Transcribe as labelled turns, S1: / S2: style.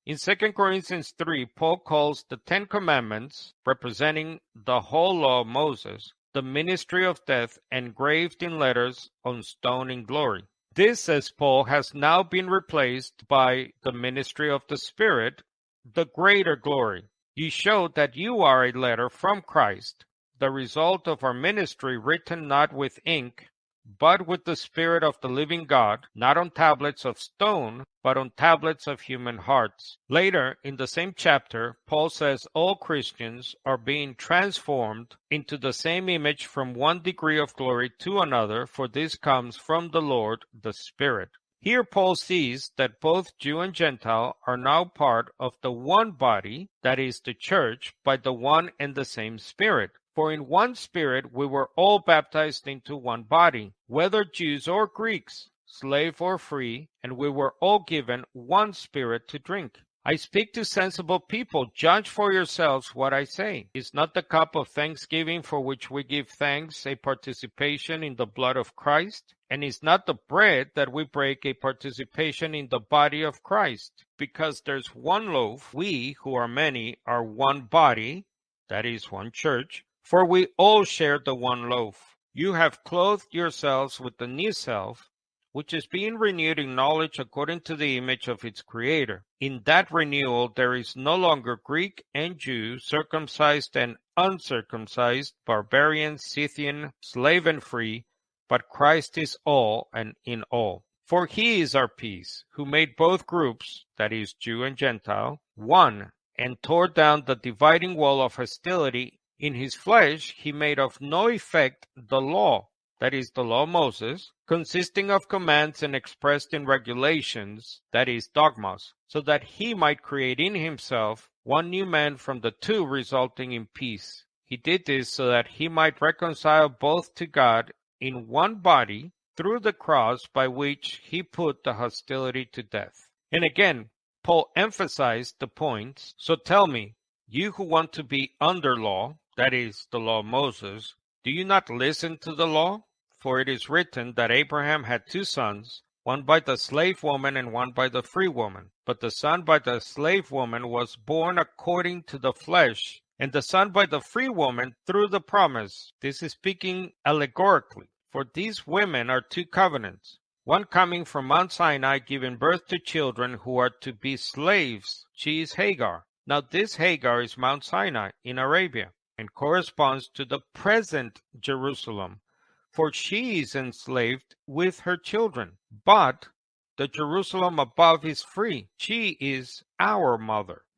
S1: In 2 Corinthians 3, Paul calls the Ten Commandments, representing the whole law of Moses, the ministry of death engraved in letters on stone in glory. This, says Paul, has now been replaced by the ministry of the Spirit, the greater glory. You show that you are a letter from Christ, the result of our ministry written not with ink, but with the Spirit of the living God, not on tablets of stone, but on tablets of human hearts. Later, in the same chapter, Paul says all Christians are being transformed into the same image from one degree of glory to another, for this comes from the Lord, the Spirit. Here Paul sees that both Jew and Gentile are now part of the one body, that is the church, by the one and the same Spirit. For in one Spirit we were all baptized into one body, whether Jews or Greeks, slave or free, and we were all given one Spirit to drink. I speak to sensible people. Judge for yourselves what I say. Is not the cup of thanksgiving for which we give thanks a participation in the blood of Christ? And is not the bread that we break a participation in the body of Christ? Because there's one loaf, we who are many are one body, that is one church, for we all share the one loaf. You have clothed yourselves with the new self, which is being renewed in knowledge according to the image of its creator. In that renewal there is no longer Greek and Jew, circumcised and uncircumcised, barbarian, Scythian, slave and free, but Christ is all and in all. For he is our peace, who made both groups, that is, Jew and Gentile, one, and tore down the dividing wall of hostility. In his flesh he made of no effect the law, that is, the law of Moses, consisting of commands and expressed in regulations, that is, dogmas, so that he might create in himself one new man from the two, resulting in peace. He did this so that he might reconcile both to God in one body through the cross, by which he put the hostility to death. And again, Paul emphasized the points. So tell me, you who want to be under law, that is, the law of Moses, do you not listen to the law? For it is written that Abraham had two sons, one by the slave woman and one by the free woman. But the son by the slave woman was born according to the flesh, and the son by the free woman through the promise. This is speaking allegorically. For these women are two covenants, one coming from Mount Sinai, giving birth to children who are to be slaves. She is Hagar. Now this Hagar is Mount Sinai in Arabia, and corresponds to the present Jerusalem, for she is enslaved with her children. But the Jerusalem above is free. She is our mother.